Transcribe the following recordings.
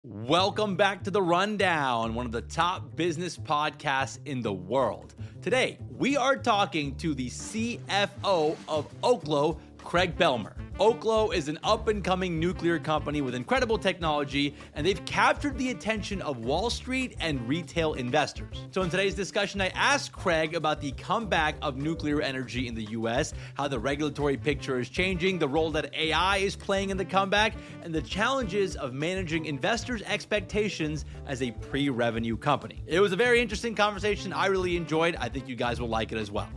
Welcome back to The Rundown, one of the top business podcasts in the world. Today, we are talking to the CFO of Oklo, Craig Bealmear. Oklo is an up-and-coming nuclear company with incredible technology, and they've captured the attention of Wall Street and retail investors. So in today's discussion, I asked Craig about the comeback of nuclear energy in the US, how the regulatory picture is changing, the role that AI is playing in the comeback, and the challenges of managing investors' expectations as a pre-revenue company. It was a very interesting conversation. I really enjoyed. I think you guys will like it as well.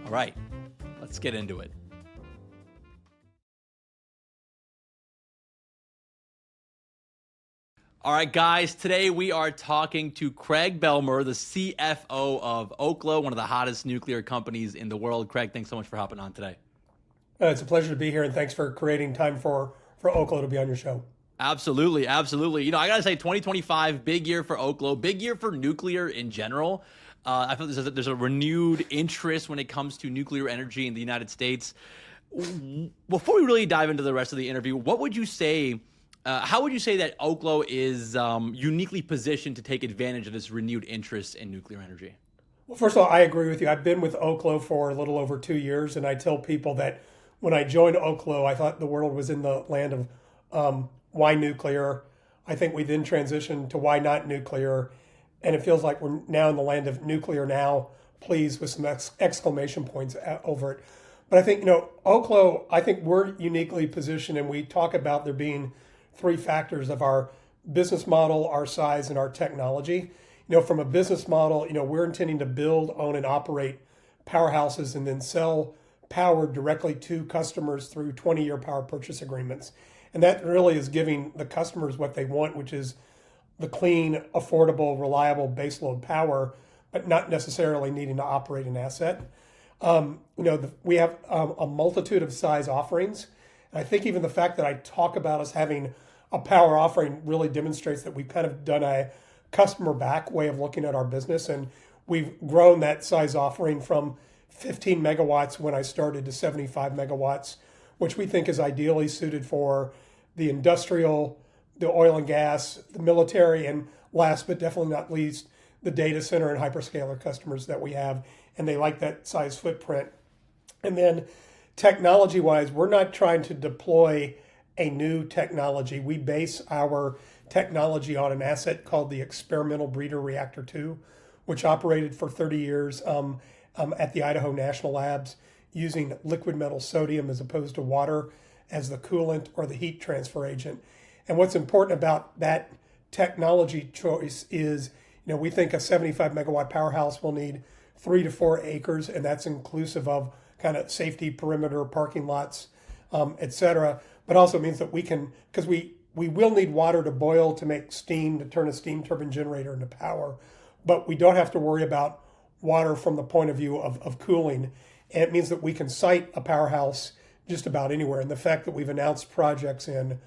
All right, let's get into it. All right, guys, today we are talking to Craig Bealmear, the CFO of Oklo, one of the hottest nuclear companies in the world. Craig, thanks so much for hopping on today. It's a pleasure to be here, and thanks for creating time for Oklo to be on your show. Absolutely, absolutely. You know, I got to say 2025, big year for Oklo, big year for nuclear in general. I feel there's a renewed interest when it comes to nuclear energy in the United States. Before we really dive into the rest of the interview, what would you say... how would you say that Oklo is uniquely positioned to take advantage of this renewed interest in nuclear energy? Well, first of all, I agree with you. I've been with Oklo for a little over 2 years, and I tell people that when I joined Oklo, I thought the world was in the land of why nuclear. I think we then transitioned to why not nuclear, and it feels like we're now in the land of nuclear now, please, with some exclamation points over it. But I think, Oklo, I think we're uniquely positioned, and we talk about there being three factors of our business model, our size, and our technology. From a business model, we're intending to build, own, and operate powerhouses and then sell power directly to customers through 20-year power purchase agreements. And that really is giving the customers what they want, which is the clean, affordable, reliable baseload power, but not necessarily needing to operate an asset. We have a multitude of size offerings. And I think even the fact that I talk about us having a power offering really demonstrates that we've kind of done a customer back way of looking at our business. And we've grown that size offering from 15 megawatts when I started to 75 megawatts, which we think is ideally suited for the industrial, the oil and gas, the military, and last but definitely not least, the data center and hyperscaler customers that we have. And they like that size footprint. And then technology-wise, we're not trying to deploy a new technology. We base our technology on an asset called the Experimental Breeder Reactor 2, which operated for 30 years at the Idaho National Labs using liquid metal sodium as opposed to water as the coolant or the heat transfer agent. And what's important about that technology choice is, we think a 75 megawatt powerhouse will need 3 to 4 acres, and that's inclusive of kind of safety perimeter, parking lots, et cetera. But also means that we can, because we will need water to boil, to make steam, to turn a steam turbine generator into power. But we don't have to worry about water from the point of view of cooling. And it means that we can site a powerhouse just about anywhere. And the fact that we've announced projects in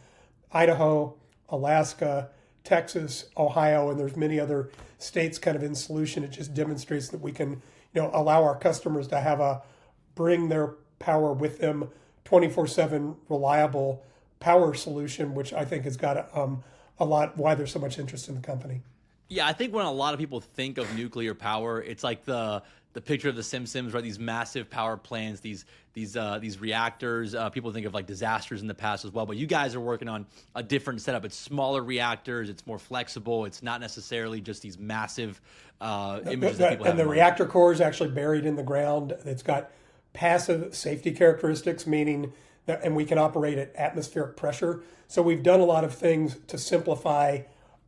Idaho, Alaska, Texas, Ohio, and there's many other states kind of in solution, it just demonstrates that we can, allow our customers to bring their power with them, 24/7 reliable power solution, which I think has got a lot why there's so much interest in the company. Yeah, I think when a lot of people think of nuclear power, it's like the picture of the Simpsons, right? These massive power plants, these reactors. People think of like disasters in the past as well, but you guys are working on a different setup. It's smaller reactors. It's more flexible. It's not necessarily just these massive images that people have. And the reactor core is actually buried in the ground. It's got passive safety characteristics, meaning that, and we can operate at atmospheric pressure. So we've done a lot of things to simplify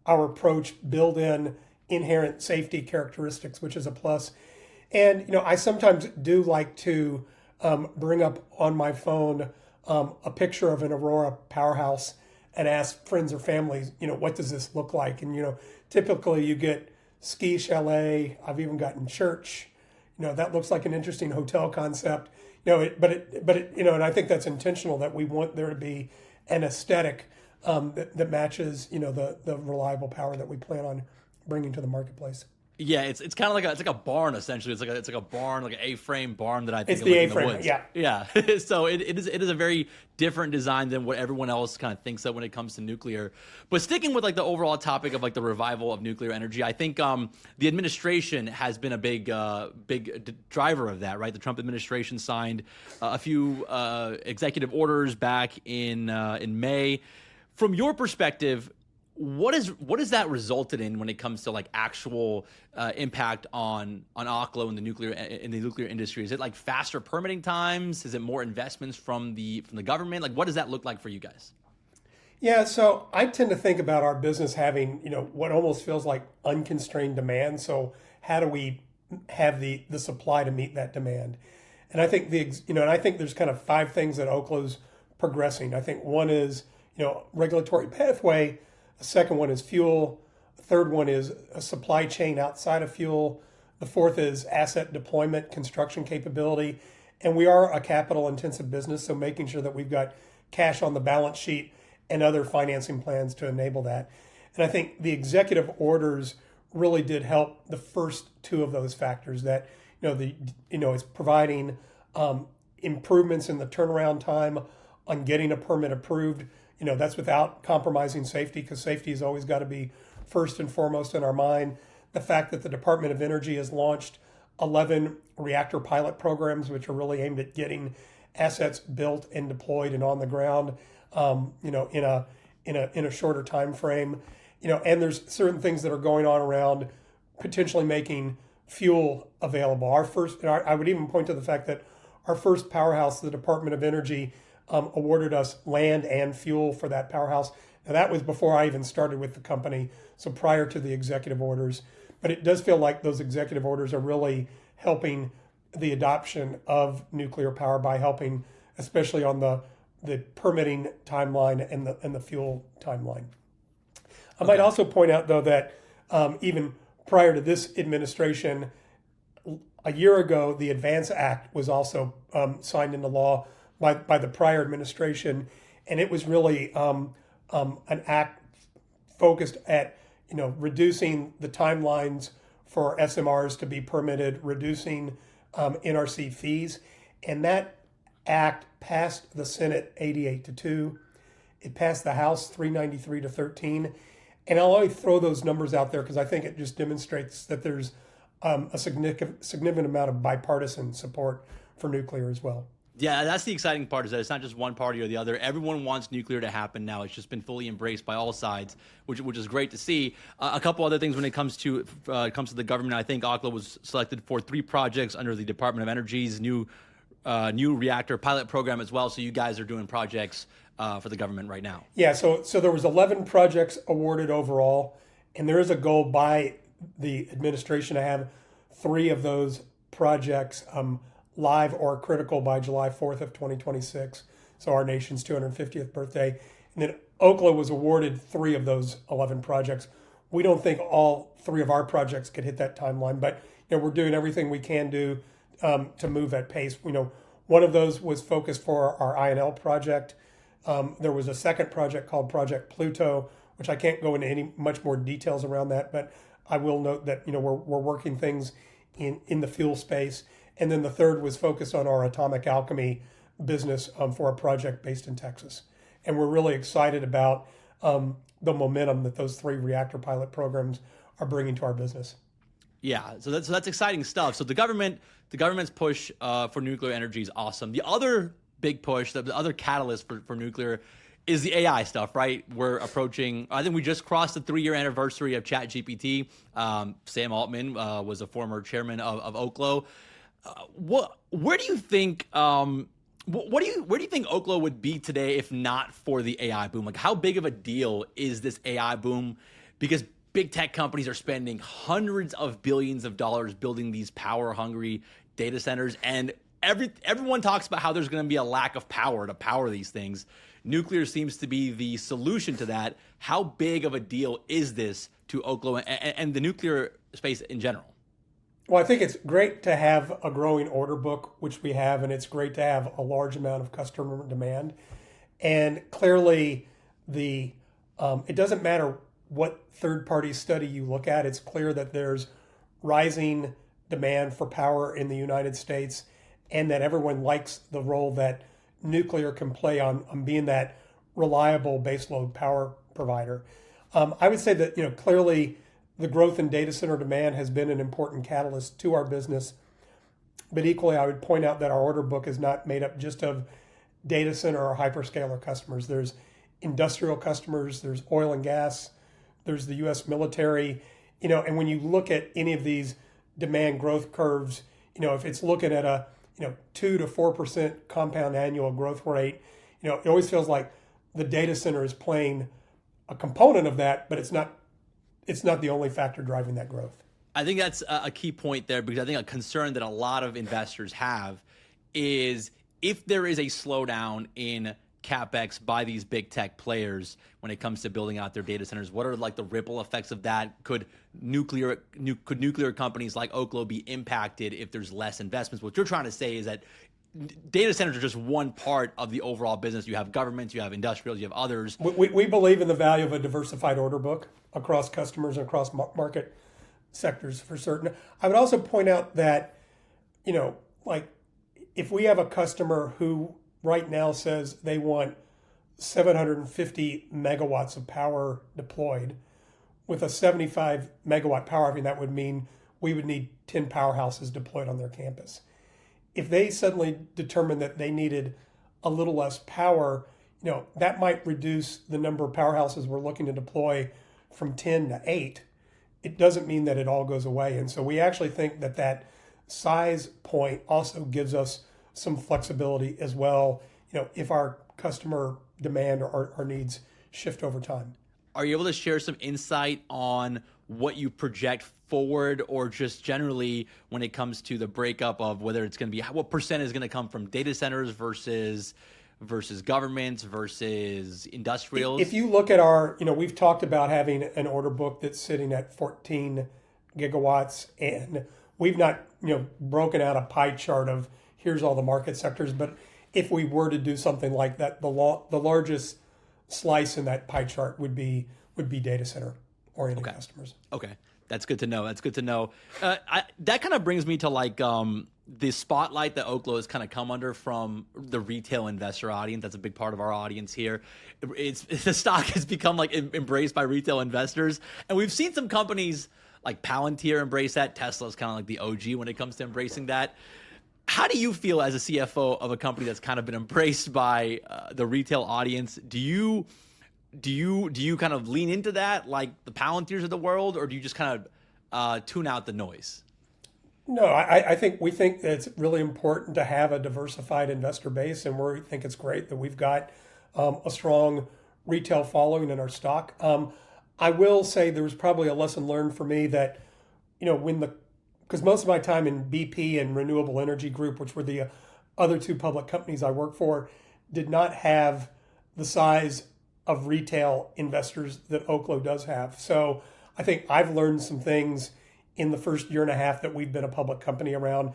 our approach, build in inherent safety characteristics, which is a plus. And, I sometimes do like to bring up on my phone a picture of an Aurora powerhouse and ask friends or families, what does this look like? And, typically you get ski chalet. I've even gotten church. That looks like an interesting hotel concept. And I think that's intentional, that we want there to be an aesthetic that matches, the reliable power that we plan on bringing to the marketplace. Yeah, it's kind of like it's like a barn essentially. It's like a barn, like an A-frame barn that I think It's of the like in the A-frame, woods. yeah. Yeah. So it is a very different design than what everyone else kind of thinks of when it comes to nuclear. But sticking with like the overall topic of like the revival of nuclear energy, I think the administration has been a big driver of that, right? The Trump administration signed a few executive orders back in May. From your perspective, what is that resulted in when it comes to like actual impact on Oklo and the nuclear industry? Is it like faster permitting times? Is it more investments from the government? Like, what does that look like for you guys? Yeah, so I tend to think about our business having, what almost feels like unconstrained demand. So how do we have the supply to meet that demand? And I think and I think there's kind of five things that Oklo's progressing. I think one is, regulatory pathway. The second one is fuel. The third one is a supply chain outside of fuel. The fourth is asset deployment, construction capability. And we are a capital intensive business, so making sure that we've got cash on the balance sheet and other financing plans to enable that. And I think the executive orders really did help the first two of those factors that, it's providing improvements in the turnaround time on getting a permit approved. That's without compromising safety, because safety has always got to be first and foremost in our mind. The fact that the Department of Energy has launched 11 reactor pilot programs, which are really aimed at getting assets built and deployed and on the ground, in a shorter time frame. And there's certain things that are going on around potentially making fuel available. I would even point to the fact that our first powerhouse, the Department of Energy, awarded us land and fuel for that powerhouse. Now, that was before I even started with the company, so prior to the executive orders. But it does feel like those executive orders are really helping the adoption of nuclear power by helping, especially on the permitting timeline and the fuel timeline. I might also point out, though, that even prior to this administration, a year ago, the Advance Act was also signed into law by the prior administration, and it was really an act focused at reducing the timelines for SMRs to be permitted, reducing NRC fees, and that act passed the Senate 88-2. It passed the House 393-13, and I'll only throw those numbers out there because I think it just demonstrates that there's a significant amount of bipartisan support for nuclear as well. Yeah, that's the exciting part, is that it's not just one party or the other. Everyone wants nuclear to happen now. It's just been fully embraced by all sides, which is great to see. A couple other things when it comes to the government. I think Oklo was selected for 3 projects under the Department of Energy's new reactor pilot program as well. So you guys are doing projects for the government right now. Yeah, so there was 11 projects awarded overall, and there is a goal by the administration to have 3 of those projects live or critical by July 4th of 2026, so our nation's 250th birthday. And then Oklo was awarded 3 of those 11 projects. We don't think all 3 of our projects could hit that timeline, but we're doing everything we can do to move at pace. One of those was focused for our INL project. There was a second project called Project Pluto, which I can't go into any much more details around that, but I will note that we're working things in the fuel space. And then the third was focused on our atomic alchemy business for a project based in Texas. And we're really excited about the momentum that those 3 reactor pilot programs are bringing to our business. Yeah, so that's exciting stuff. So the government's push for nuclear energy is awesome. The other big push, the other catalyst for nuclear is the AI stuff, right? We're approaching, I think we just crossed the 3-year anniversary of ChatGPT. Sam Altman was a former chairman of Oklo. Where do you think where do you think Oklo would be today if not for the AI boom? Like, how big of a deal is this AI boom? Because big tech companies are spending hundreds of billions of dollars building these power hungry data centers, and everyone talks about how there's going to be a lack of power to power these things. Nuclear seems to be the solution to that. How big of a deal is this to Oklo and the nuclear space in general? Well, I think it's great to have a growing order book, which we have, and it's great to have a large amount of customer demand. And clearly, it doesn't matter what third-party study you look at. It's clear that there's rising demand for power in the United States, and that everyone likes the role that nuclear can play on being that reliable baseload power provider. I would say that clearly the growth in data center demand has been an important catalyst to our business, but equally I would point out that our order book is not made up just of data center or hyperscaler customers. There's industrial customers, there's oil and gas, there's the U.S. military, and when you look at any of these demand growth curves, if it's looking at a 2 to 4% compound annual growth rate, it always feels like the data center is playing a component of that, but it's not the only factor driving that growth. I think that's a key point there, because I think a concern that a lot of investors have is if there is a slowdown in CapEx by these big tech players when it comes to building out their data centers, what are like the ripple effects of that? Could nuclear companies like Oklo be impacted if there's less investments? What you're trying to say is that data centers are just one part of the overall business. You have governments, you have industrials, you have others. We believe in the value of a diversified order book across customers and across market sectors for certain. I would also point out that, like if we have a customer who right now says they want 750 megawatts of power deployed with a 75 megawatt power, I mean, that would mean we would need 10 powerhouses deployed on their campus. If they suddenly determined that they needed a little less power, that might reduce the number of powerhouses we're looking to deploy from 10 to 8. It doesn't mean that it all goes away. And so we actually think that size point also gives us some flexibility as well, if our customer demand or our needs shift over time. Are you able to share some insight on what you project forward, or just generally when it comes to the breakup of whether it's going to be, what percent is going to come from data centers versus governments versus industrials? If you look at our, we've talked about having an order book that's sitting at 14 gigawatts, and we've not, broken out a pie chart of here's all the market sectors. But if we were to do something like that, the largest slice in that pie chart would be data center oriented customers. Okay. That's good to know. That kind of brings me to like the spotlight that Oklo has kind of come under from the retail investor audience. That's a big part of our audience here. The stock has become like embraced by retail investors, and we've seen some companies like Palantir embrace that. Tesla's kind of like the OG when it comes to embracing that. How do you feel as a CFO of a company that's kind of been embraced by the retail audience? Do you kind of lean into that like the Palantirs of the world, or do you just kind of tune out the noise? No, I think we think that it's really important to have a diversified investor base, and we think it's great that we've got a strong retail following in our stock. I will say there was probably a lesson learned for me that, because most of my time in BP and Renewable Energy Group, which were the other two public companies I work for, did not have the size of retail investors that Oklo does have. So I think I've learned some things in the first year and a half that we've been a public company around,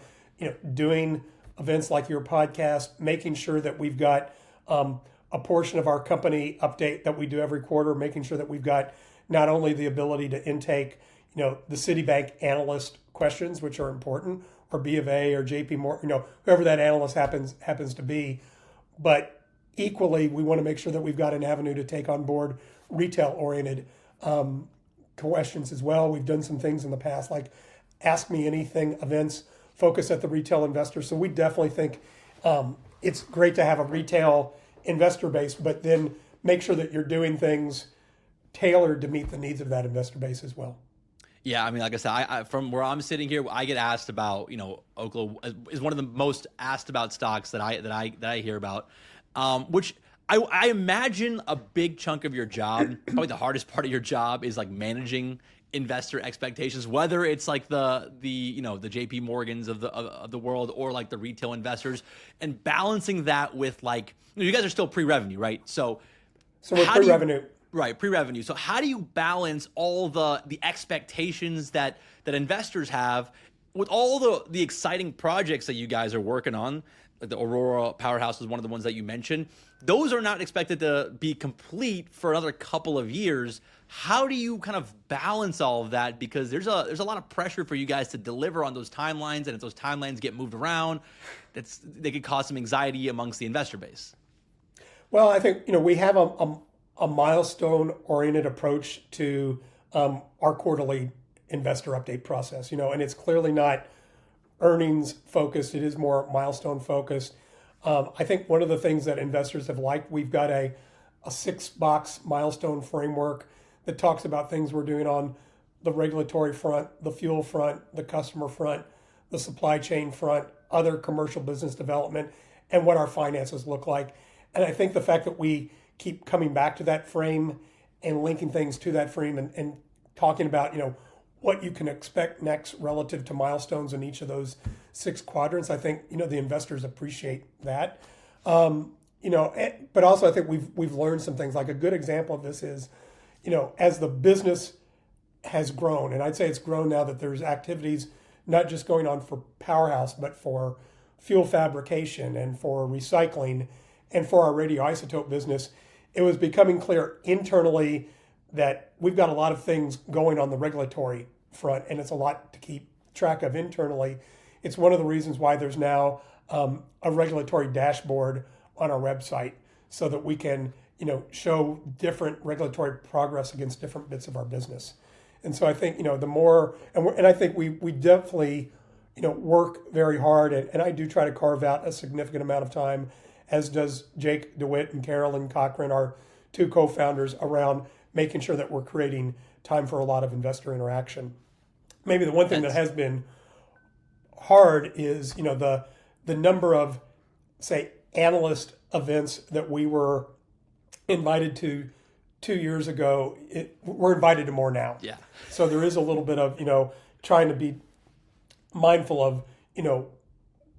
doing events like your podcast, making sure that we've got a portion of our company update that we do every quarter, making sure that we've got not only the ability to intake, the Citibank analyst questions, which are important, or B of A or JP Morgan, whoever that analyst happens to be, but equally, we want to make sure that we've got an avenue to take on board retail-oriented questions as well. We've done some things in the past, like Ask Me Anything events, focus at the retail investor. So we definitely think it's great to have a retail investor base, but then make sure that you're doing things tailored to meet the needs of that investor base as well. Yeah, I mean, like I said, I from where I'm sitting here, I get asked about, Oklo is one of the most asked about stocks that I hear about, which I imagine a big chunk of your job, probably the hardest part of your job, is like managing investor expectations, whether it's like the JP Morgans of the world, or like the retail investors, and balancing that with like, you guys are still pre-revenue, right? So we're pre-revenue. Right, pre-revenue. So how do you balance all the expectations that investors have with all the exciting projects that you guys are working on? the Aurora powerhouse was one of the ones that you mentioned. Those are not expected to be complete for another couple of years. How do you kind of balance all of that? Because there's a lot of pressure for you guys to deliver on those timelines, and if those timelines get moved around, they could cause some anxiety amongst the investor base. Well, I think we have a milestone-oriented approach to our quarterly investor update process. And it's clearly not earnings focused; it is more milestone focused. I think one of the things that investors have liked, we've got a 6-box milestone framework that talks about things we're doing on the regulatory front, the fuel front, the customer front, the supply chain front, other commercial business development, and what our finances look like. And I think the fact that we keep coming back to that frame and linking things to that frame and talking about, what you can expect next relative to milestones in each of those 6 quadrants, I think, the investors appreciate that. But also I think we've learned some things. Like a good example of this is, as the business has grown, and I'd say it's grown now that there's activities not just going on for Powerhouse, but for fuel fabrication and for recycling and for our radioisotope business, it was becoming clear internally that we've got a lot of things going on the regulatory front, and it's a lot to keep track of internally. It's one of the reasons why there's now a regulatory dashboard on our website so that we can, show different regulatory progress against different bits of our business. And so I think, the more, and I think we definitely, work very hard, and I do try to carve out a significant amount of time, as does Jake DeWitt and Carolyn Cochran, our 2 co-founders, around making sure that we're creating time for a lot of investor interaction. Maybe the one thing that has been hard is, the number of, say, analyst events that we were invited to 2 years ago. We're invited to more now. Yeah. So there is a little bit of, trying to be mindful of,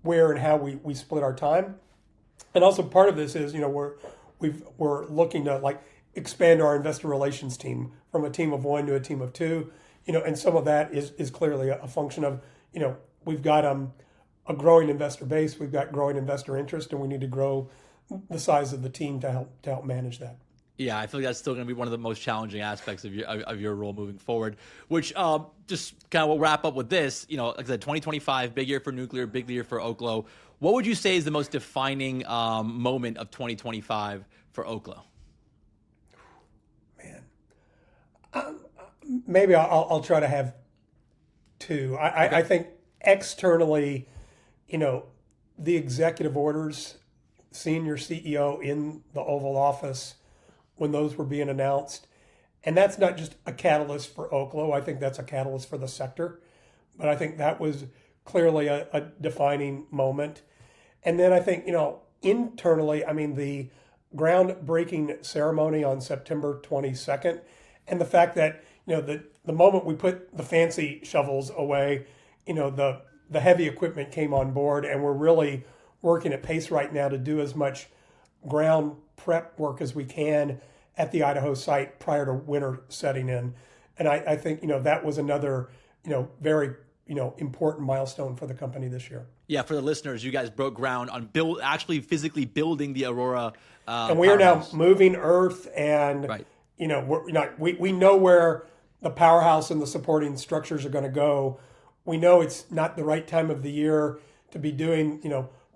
where and how we split our time. And also part of this is, we're looking to expand our investor relations team from a team of 1 to a team of 2, and some of that is clearly a function of, we've got a growing investor base, we've got growing investor interest, and we need to grow the size of the team to help manage that. Yeah, I feel like that's still going to be one of the most challenging aspects of your role moving forward. Which just kind of will wrap up with this. Like I said, 2025, big year for nuclear, big year for Oklo. What would you say is the most defining moment of 2025 for Oklo? Man, maybe I'll try to have 2. Okay. I think externally, the executive orders, seeing your CEO in the Oval Office when those were being announced. And that's not just a catalyst for Oklo. I think that's a catalyst for the sector. But I think that was clearly a defining moment. And then I think, internally, the groundbreaking ceremony on September 22nd, and the fact that, the moment we put the fancy shovels away, the heavy equipment came on board, and we're really working at pace right now to do as much ground prep work as we can at the Idaho site prior to winter setting in. And I think, that was another, very, important milestone for the company this year. Yeah, for the listeners, you guys broke ground on actually physically building the Aurora. And we are now moving earth, and, right. We know where the powerhouse and the supporting structures are going to go. We know it's not the right time of the year to be doing,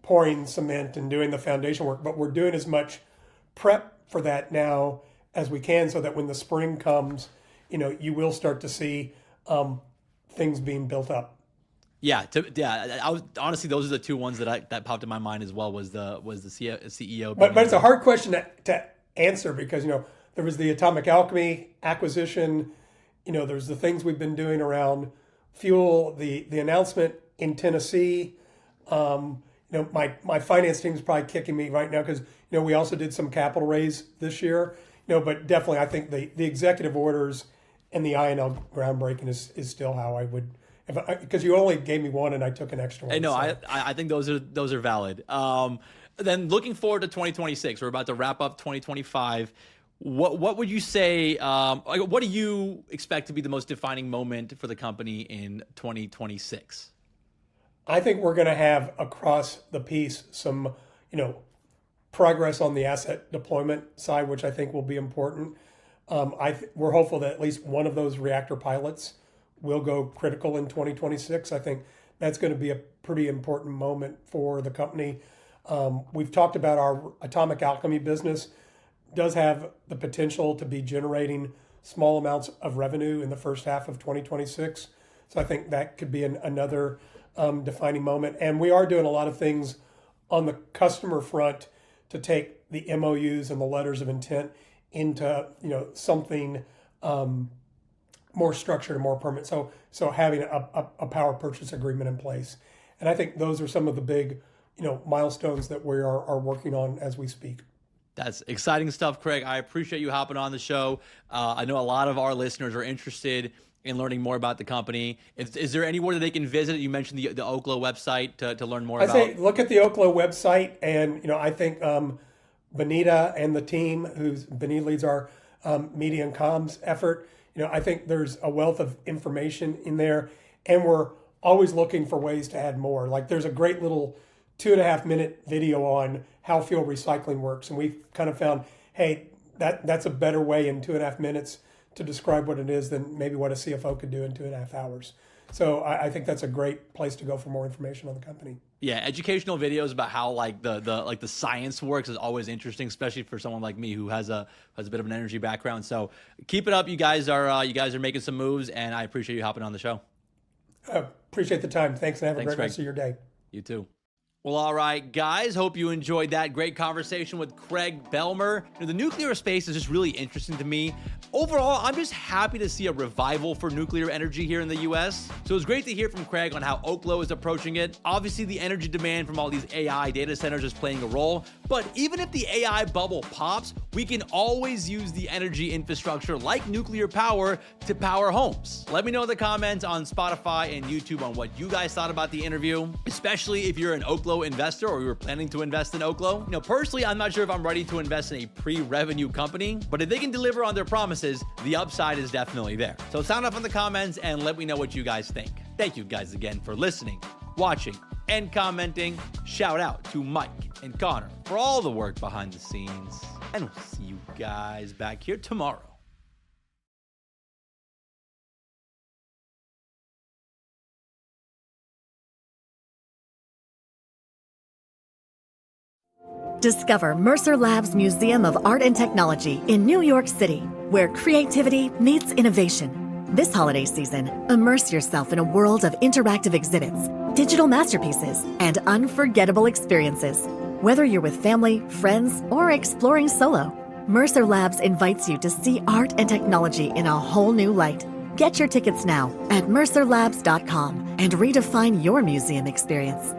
pouring cement and doing the foundation work, but we're doing as much prep for that now as we can, so that when the spring comes, you will start to see things being built up. Yeah, honestly, those are the 2 ones that popped in my mind as well. Was the CEO? But it's a hard question to answer, because there was the Atomic Alchemy acquisition. There's the things we've been doing around fuel, the announcement in Tennessee. My finance team is probably kicking me right now because we also did some capital raise this year. But definitely, I think the executive orders and the INL groundbreaking is still how I would, because you only gave me 1 and I took an extra one. I know. So. I think those are valid. Then looking forward to 2026, we're about to wrap up 2025. What would you say? What do you expect to be the most defining moment for the company in 2026? I think we're going to have across the piece some, progress on the asset deployment side, which I think will be important. We're hopeful that at least one of those reactor pilots will go critical in 2026. I think that's going to be a pretty important moment for the company. We've talked about our atomic alchemy business does have the potential to be generating small amounts of revenue in the first half of 2026. So I think that could be another defining moment. And we are doing a lot of things on the customer front to take the MOUs and the letters of intent into something more structured and more permanent. So having a power purchase agreement in place, and I think those are some of the big milestones that we are working on as we speak. That's exciting stuff, Craig. I appreciate you hopping on the show. I know a lot of our listeners are interested in learning more about the company. Is there anywhere that they can visit? You mentioned the Oklo website to learn more about. I say look at the Oklo website, and I think Benita and the team, Benita leads our media and comms effort. I think there's a wealth of information in there, and we're always looking for ways to add more. Like there's a great little 2.5-minute video on how fuel recycling works, and we've kind of found, hey, that's a better way in 2.5 minutes to describe what it is than maybe what a CFO could do in 2.5 hours. So I think that's a great place to go for more information on the company. Yeah, educational videos about how the science works is always interesting, especially for someone like me who has a bit of an energy background. So keep it up. You guys are making some moves, and I appreciate you hopping on the show. Appreciate the time. Thanks, and have a great Craig. rest of your day. You too. Well, all right, guys, hope you enjoyed that great conversation with Craig Bealmear. The nuclear space is just really interesting to me. Overall, I'm just happy to see a revival for nuclear energy here in the US. So it's great to hear from Craig on how Oklo is approaching it. Obviously, the energy demand from all these AI data centers is playing a role, but even if the AI bubble pops, we can always use the energy infrastructure like nuclear power to power homes. Let me know in the comments on Spotify and YouTube on what you guys thought about the interview, especially if you're an Oklo investor or you're planning to invest in Oklo. Personally, I'm not sure if I'm ready to invest in a pre-revenue company, but if they can deliver on their promises, the upside is definitely there. So sound off in the comments and let me know what you guys think. Thank you guys again for listening, watching, and commenting. Shout out to Mike and Connor for all the work behind the scenes. And we'll see you guys back here tomorrow. Discover Mercer Labs Museum of Art and Technology in New York City, where creativity meets innovation. This holiday season, immerse yourself in a world of interactive exhibits, digital masterpieces, and unforgettable experiences. Whether you're with family, friends, or exploring solo, Mercer Labs invites you to see art and technology in a whole new light. Get your tickets now at mercerlabs.com and redefine your museum experience.